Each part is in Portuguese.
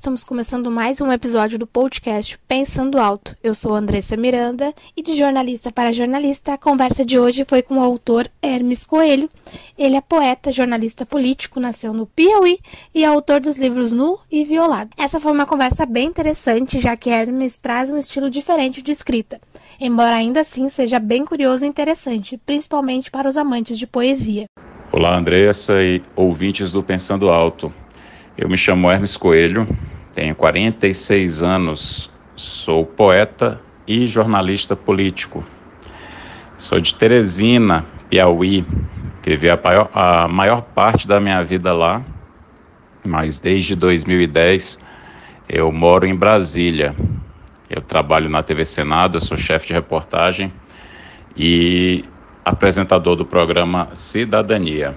estamos começando mais um episódio do podcast Pensando Alto. Eu sou Andressa Miranda e de jornalista para jornalista, a conversa de hoje foi com o autor Hermes Coelho. Ele é poeta, jornalista político, nasceu no Piauí e é autor dos livros Nu e Violado. Essa foi uma conversa bem interessante, já que Hermes traz um estilo diferente de escrita, embora ainda assim seja bem curioso e interessante, principalmente para os amantes de poesia. Olá, Andressa e ouvintes do Pensando Alto. Eu me chamo Hermes Coelho, tenho 46 anos, sou poeta e jornalista político. Sou de Teresina, Piauí, vivi a maior parte da minha vida lá, mas desde 2010 eu moro em Brasília. Eu trabalho na TV Senado, eu sou chefe de reportagem e apresentador do programa Cidadania.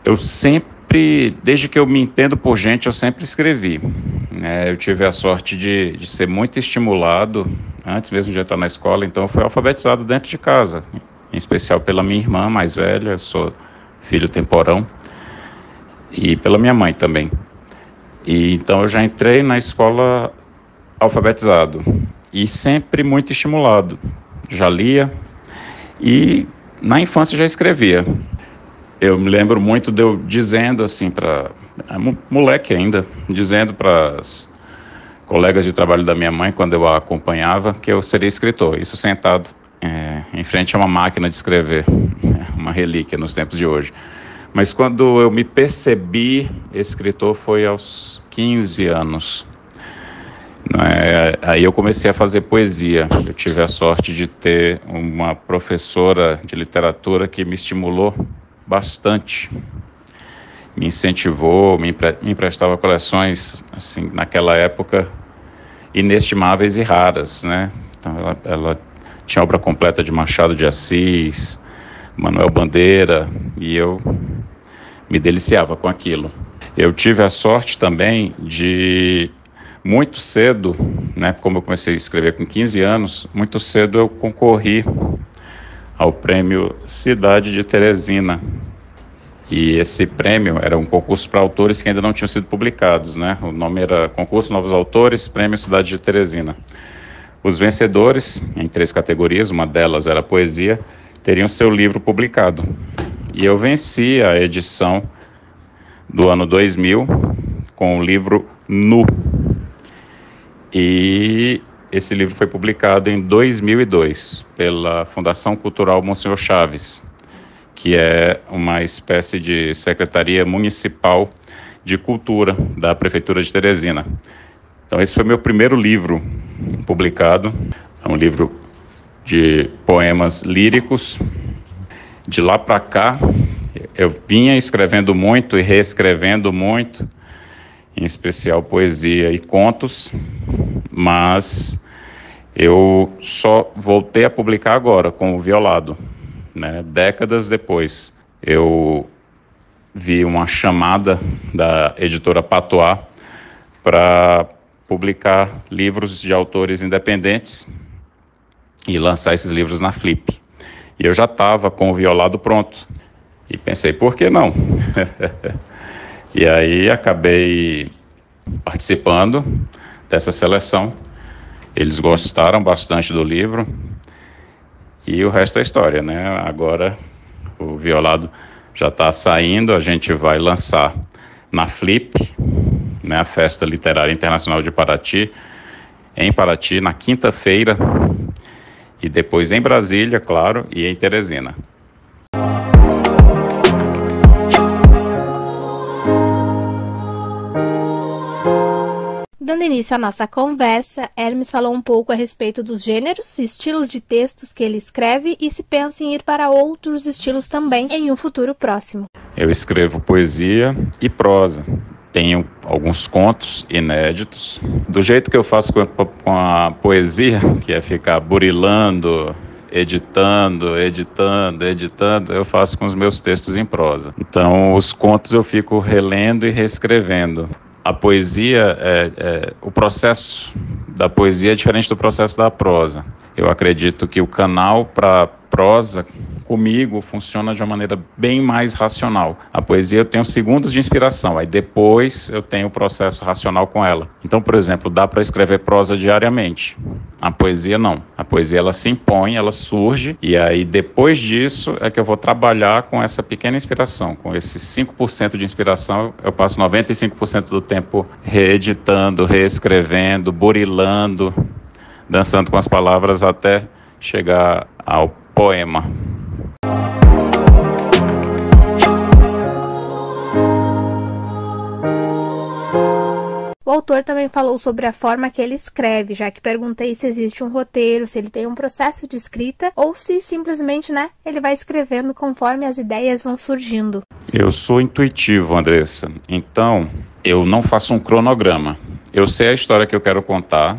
Eu sempre, desde que eu me entendo por gente, eu sempre escrevi. Eu tive a sorte de ser muito estimulado, antes mesmo de entrar na escola, então eu fui alfabetizado dentro de casa, em especial pela minha irmã mais velha, eu sou filho temporão, e pela minha mãe também. E então eu já entrei na escola alfabetizado, e sempre muito estimulado. Já lia, e na infância já escrevia. Eu me lembro muito de eu dizendo assim para moleque ainda, dizendo para as colegas de trabalho da minha mãe, quando eu a acompanhava, que eu seria escritor. Isso sentado em frente a uma máquina de escrever, uma relíquia nos tempos de hoje. Mas quando eu me percebi escritor foi aos 15 anos. Aí eu comecei a fazer poesia. Eu tive a sorte de ter uma professora de literatura que me estimulou bastante, me incentivou, me emprestava coleções, assim, naquela época, inestimáveis e raras, né? Então ela tinha obra completa de Machado de Assis, Manuel Bandeira, e eu me deliciava com aquilo. Eu tive a sorte também de, muito cedo, né, como eu comecei a escrever com 15 anos, muito cedo eu concorri ao prêmio Cidade de Teresina. E esse prêmio era um concurso para autores que ainda não tinham sido publicados, né? O nome era Concurso Novos Autores, Prêmio Cidade de Teresina. Os vencedores, em 3 categorias, uma delas era poesia, teriam seu livro publicado. E eu venci a edição do ano 2000 com o livro Nu. E esse livro foi publicado em 2002 pela Fundação Cultural Monsenhor Chaves, que é uma espécie de Secretaria Municipal de Cultura da Prefeitura de Teresina. Então esse foi meu primeiro livro publicado, é um livro de poemas líricos. De lá para cá, eu vinha escrevendo muito e reescrevendo muito, em especial poesia e contos, mas eu só voltei a publicar agora com o Violado, né? Décadas depois. Eu vi uma chamada da editora Patois para publicar livros de autores independentes e lançar esses livros na Flip. E eu já estava com o Violado pronto. E pensei, por que não? E aí acabei participando dessa seleção. Eles gostaram bastante do livro. E o resto é história, né? Agora o Violado já está saindo, a gente vai lançar na Flip, né, a Festa Literária Internacional de Paraty, em Paraty, na quinta-feira, e depois em Brasília, claro, e em Teresina. Dando início à nossa conversa, Hermes falou um pouco a respeito dos gêneros, estilos de textos que ele escreve e se pensa em ir para outros estilos também em um futuro próximo. Eu escrevo poesia e prosa. Tenho alguns contos inéditos. Do jeito que eu faço com a poesia, que é ficar burilando, editando, eu faço com os meus textos em prosa. Então, os contos eu fico relendo e reescrevendo. A poesia, o processo da poesia é diferente do processo da prosa. Eu acredito que o canal para prosa comigo, funciona de uma maneira bem mais racional. A poesia eu tenho segundos de inspiração, aí depois eu tenho o processo racional com ela. Então, por exemplo, dá para escrever prosa diariamente. A poesia não. A poesia ela se impõe, ela surge, e aí depois disso é que eu vou trabalhar com essa pequena inspiração. Com esses 5% de inspiração, eu passo 95% do tempo reeditando, reescrevendo, burilando, dançando com as palavras até chegar ao poema. O autor também falou sobre a forma que ele escreve, já que perguntei se existe um roteiro, se ele tem um processo de escrita ou se simplesmente, ele vai escrevendo conforme as ideias vão surgindo. Eu sou intuitivo, Andressa, então eu não faço um cronograma. Eu sei a história que eu quero contar,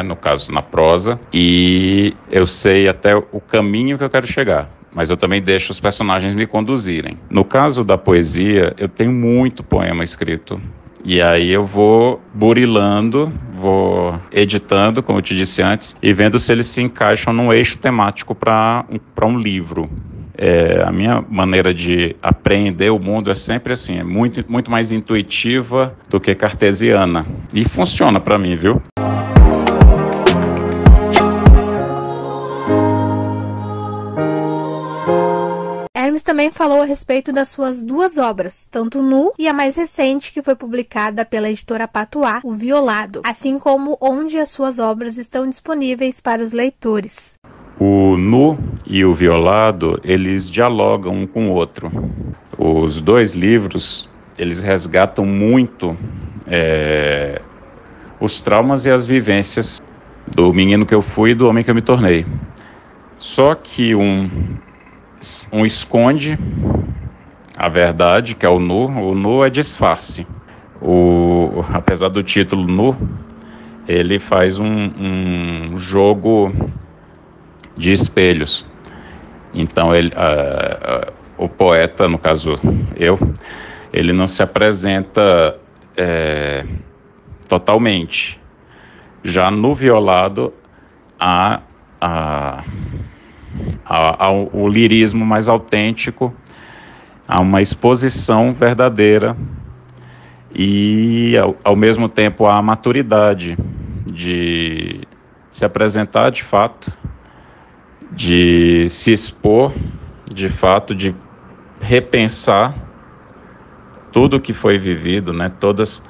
no caso na prosa, e eu sei até o caminho que eu quero chegar. Mas eu também deixo os personagens me conduzirem. No caso da poesia, eu tenho muito poema escrito. E aí eu vou burilando, vou editando, como eu te disse antes, e vendo se eles se encaixam num eixo temático para um livro. A minha maneira de apreender o mundo é sempre assim, é muito, muito mais intuitiva do que cartesiana. E funciona para mim, viu? Hermes também falou a respeito das suas duas obras, tanto Nu e a mais recente, que foi publicada pela editora Patuá, O Violado, assim como onde as suas obras estão disponíveis para os leitores. O Nu e o Violado, eles dialogam um com o outro. Os dois livros, eles resgatam muito os traumas e as vivências do menino que eu fui e do homem que eu me tornei. Só que um esconde a verdade, que é o nu é disfarce. Apesar do título Nu, ele faz um jogo de espelhos. Então o poeta, no caso ele não se apresenta totalmente. Já no Violado há o lirismo mais autêntico, há uma exposição verdadeira e, ao mesmo tempo, há a maturidade de se apresentar de fato, de se expor de fato, de repensar tudo o que foi vivido, todas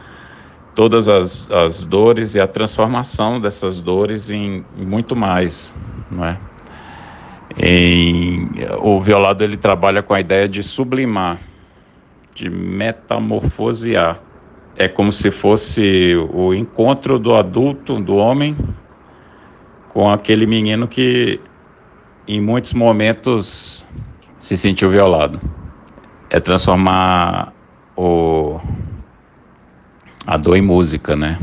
as dores e a transformação dessas dores em muito mais, não é? O Violado ele trabalha com a ideia de sublimar, de metamorfosear. É como se fosse o encontro do adulto, do homem, com aquele menino que em muitos momentos se sentiu violado. É transformar a dor em música, né?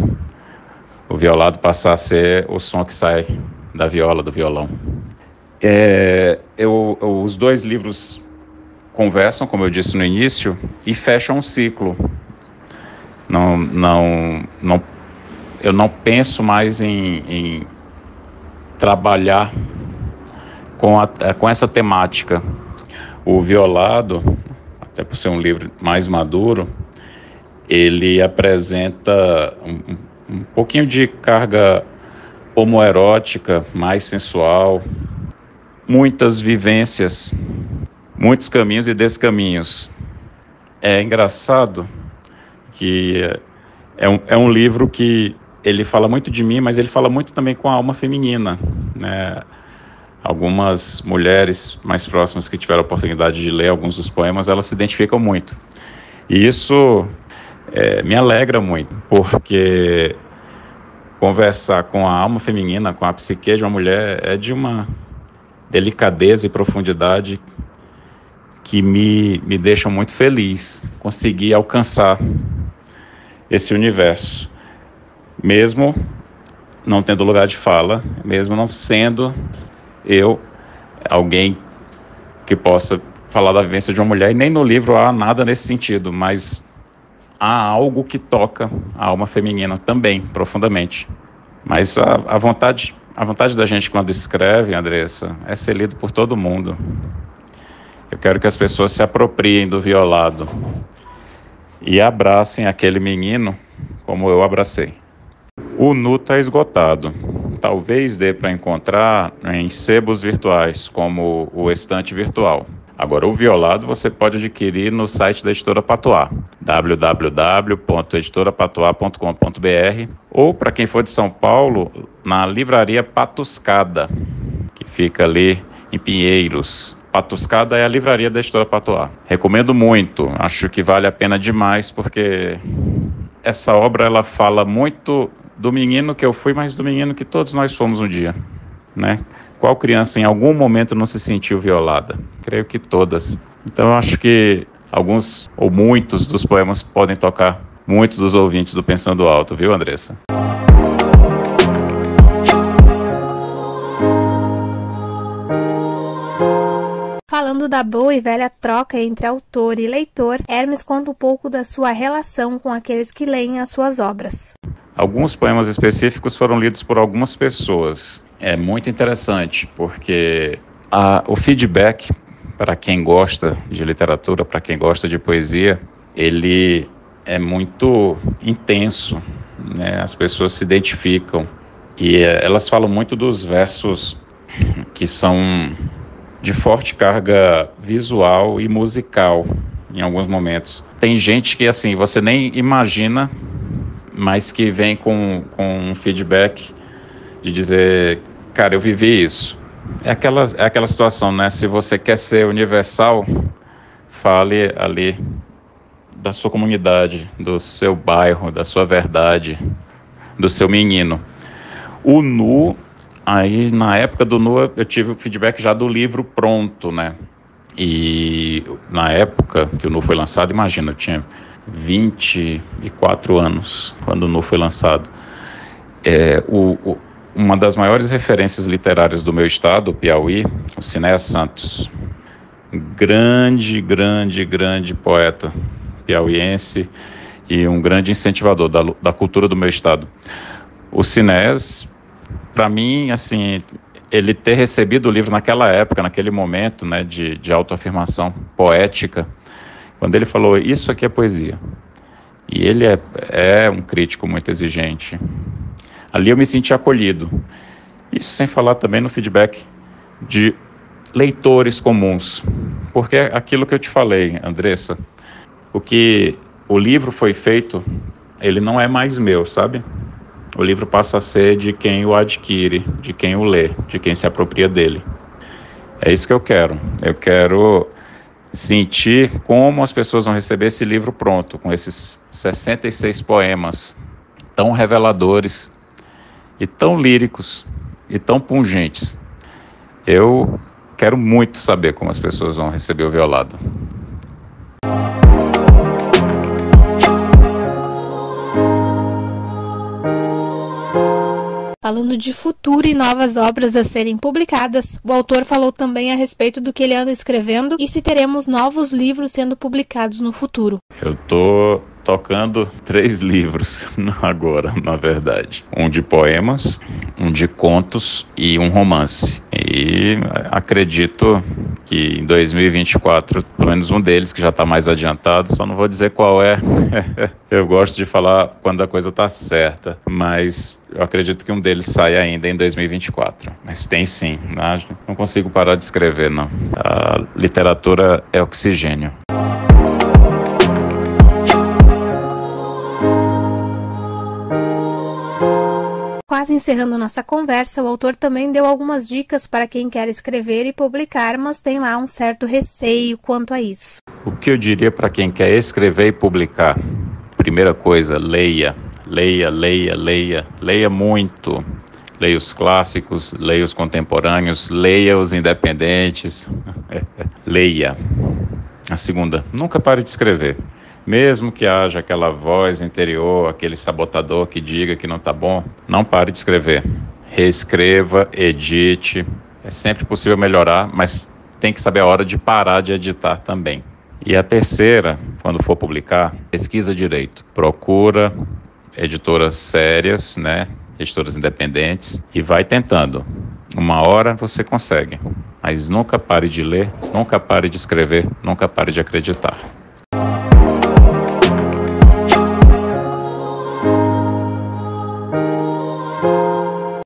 O violado passar a ser o som que sai da viola, do violão. Os dois livros conversam, como eu disse no início, e fecham um ciclo. Eu não penso mais em trabalhar com essa temática. O Violado, até por ser um livro mais maduro, ele apresenta um pouquinho de carga homoerótica, mais sensual, muitas vivências, muitos caminhos e descaminhos. É engraçado que é um livro que ele fala muito de mim, mas ele fala muito também com a alma feminina, né? Algumas mulheres mais próximas que tiveram a oportunidade de ler alguns dos poemas, elas se identificam muito. E isso me alegra muito, porque conversar com a alma feminina, com a psique de uma mulher, é de uma delicadeza e profundidade que me deixam muito feliz conseguir alcançar esse universo, mesmo não tendo lugar de fala, mesmo não sendo eu alguém que possa falar da vivência de uma mulher, e nem no livro há nada nesse sentido, mas há algo que toca a alma feminina também, profundamente. Mas a vontade da gente quando escreve, Andressa, é ser lido por todo mundo. Eu quero que as pessoas se apropriem do violado e abracem aquele menino como eu abracei. O nu está esgotado. Talvez dê para encontrar em sebos virtuais, como o Estante Virtual. Agora, o violado você pode adquirir no site da Editora Patois, www.editorapatois.com.br, ou, para quem for de São Paulo, na Livraria Patuscada, que fica ali em Pinheiros. Patuscada é a livraria da Editora Patois. Recomendo muito, acho que vale a pena demais, porque essa obra ela fala muito do menino que eu fui, mas do menino que todos nós fomos um dia, né? Qual criança em algum momento não se sentiu violada? Creio que todas. Então eu acho que alguns ou muitos dos poemas podem tocar muitos dos ouvintes do Pensando Alto, viu, Andressa? Falando da boa e velha troca entre autor e leitor, Hermes conta um pouco da sua relação com aqueles que leem as suas obras. Alguns poemas específicos foram lidos por algumas pessoas. É muito interessante, porque o feedback, para quem gosta de literatura, para quem gosta de poesia, ele é muito intenso, né? As pessoas se identificam e elas falam muito dos versos que são de forte carga visual e musical em alguns momentos. Tem gente que, assim, você nem imagina, mas que vem com um feedback de dizer, cara, eu vivi isso. É aquela situação, né? Se você quer ser universal, fale ali da sua comunidade, do seu bairro, da sua verdade, do seu menino. O nu, aí na época do nu eu tive o feedback já do livro pronto, né? E na época que o nu foi lançado, imagina, eu tinha 24 anos quando o nu foi lançado. Uma das maiores referências literárias do meu estado, o Piauí, o Cinéas Santos, grande poeta piauiense e um grande incentivador da cultura do meu estado. O Cinéas, para mim, assim, ele ter recebido o livro naquela época, naquele momento, né, de autoafirmação poética, quando ele falou, isso aqui é poesia. E ele é um crítico muito exigente. Ali eu me senti acolhido. Isso sem falar também no feedback de leitores comuns. Porque é aquilo que eu te falei, Andressa, o livro foi feito, ele não é mais meu, sabe? O livro passa a ser de quem o adquire, de quem o lê, de quem se apropria dele. É isso que eu quero. Eu quero sentir como as pessoas vão receber esse livro pronto, com esses 66 poemas tão reveladores e tão líricos e tão pungentes. Eu quero muito saber como as pessoas vão receber o violado. Falando de futuro e novas obras a serem publicadas, o autor falou também a respeito do que ele anda escrevendo e se teremos novos livros sendo publicados no futuro. Eu estou tocando 3 livros agora, na verdade. Um de poemas, um de contos e um romance. E acredito que em 2024, pelo menos um deles que já está mais adiantado, só não vou dizer qual é. Eu gosto de falar quando a coisa está certa, mas eu acredito que um deles sai ainda em 2024. Mas tem sim, né? Não consigo parar de escrever, não. A literatura é oxigênio. Quase encerrando nossa conversa, o autor também deu algumas dicas para quem quer escrever e publicar, mas tem lá um certo receio quanto a isso. O que eu diria para quem quer escrever e publicar? Primeira coisa, leia. Leia muito. Leia os clássicos, leia os contemporâneos, leia os independentes. Leia. A segunda, nunca pare de escrever. Mesmo que haja aquela voz interior, aquele sabotador que diga que não está bom, não pare de escrever. Reescreva, edite. É sempre possível melhorar, mas tem que saber a hora de parar de editar também. E a terceira, quando for publicar, pesquisa direito. Procura editoras sérias, né? Editoras independentes, e vai tentando. Uma hora você consegue. mas nunca pare de ler, nunca pare de escrever, nunca pare de acreditar.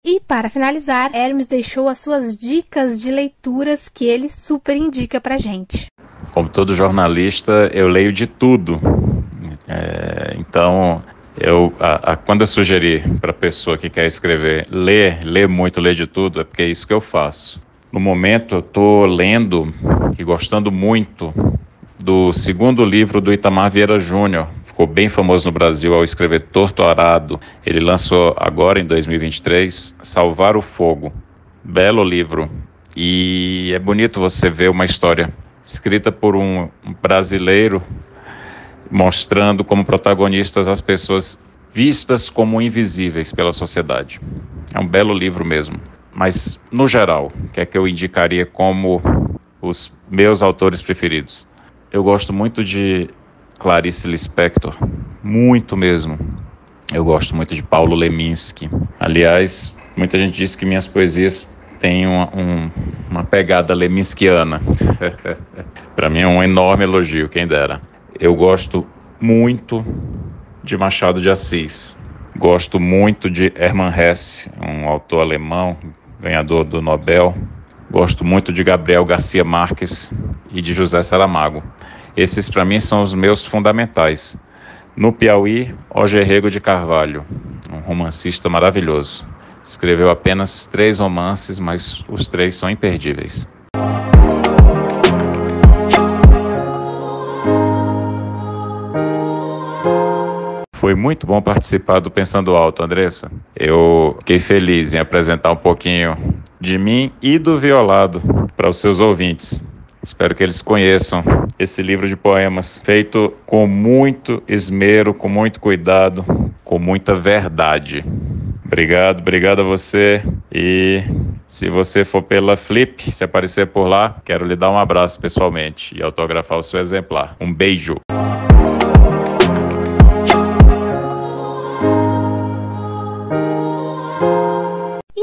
E para finalizar, Hermes deixou as suas dicas de leituras que ele super indica pra gente. Como todo jornalista, eu leio de tudo. Então, quando eu sugeri para a pessoa que quer escrever ler muito, ler de tudo, é porque é isso que eu faço. No momento, eu estou lendo e gostando muito do segundo livro do Itamar Vieira Júnior. Ficou bem famoso no Brasil ao escrever Torto Arado. Ele lançou agora, em 2023, Salvar o Fogo. Belo livro. E é bonito você ver uma história escrita por um brasileiro, mostrando como protagonistas as pessoas vistas como invisíveis pela sociedade. É um belo livro mesmo. Mas, no geral, o que é que eu indicaria como os meus autores preferidos? Eu gosto muito de Clarice Lispector, muito mesmo. Eu gosto muito de Paulo Leminski. Aliás, muita gente diz que minhas poesias têm uma pegada leminskiana. Para mim é um enorme elogio, quem dera. Eu gosto muito de Machado de Assis. Gosto muito de Hermann Hesse, um autor alemão, ganhador do Nobel. Gosto muito de Gabriel Garcia Marques e de José Saramago. Esses, para mim, são os meus fundamentais. No Piauí, Jorge Rego de Carvalho, um romancista maravilhoso. Escreveu apenas 3 romances, mas os 3 são imperdíveis. Foi muito bom participar do Pensando Alto, Andressa. Eu fiquei feliz em apresentar um pouquinho de mim e do Violado para os seus ouvintes. Espero que eles conheçam esse livro de poemas, feito com muito esmero, com muito cuidado, com muita verdade. Obrigado a você. E se você for pela Flip, se aparecer por lá, quero lhe dar um abraço pessoalmente e autografar o seu exemplar. Um beijo.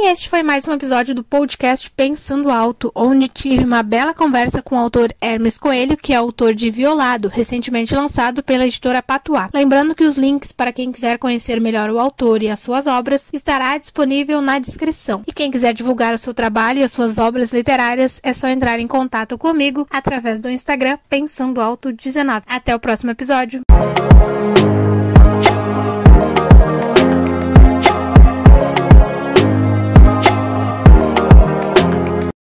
Este foi mais um episódio do podcast Pensando Alto, onde tive uma bela conversa com o autor Hermes Coelho, que é autor de Violado, recentemente lançado pela editora Patuá. Lembrando que os links para quem quiser conhecer melhor o autor e as suas obras estará disponível na descrição. E quem quiser divulgar o seu trabalho e as suas obras literárias, é só entrar em contato comigo através do Instagram Pensando Alto 19. Até o próximo episódio.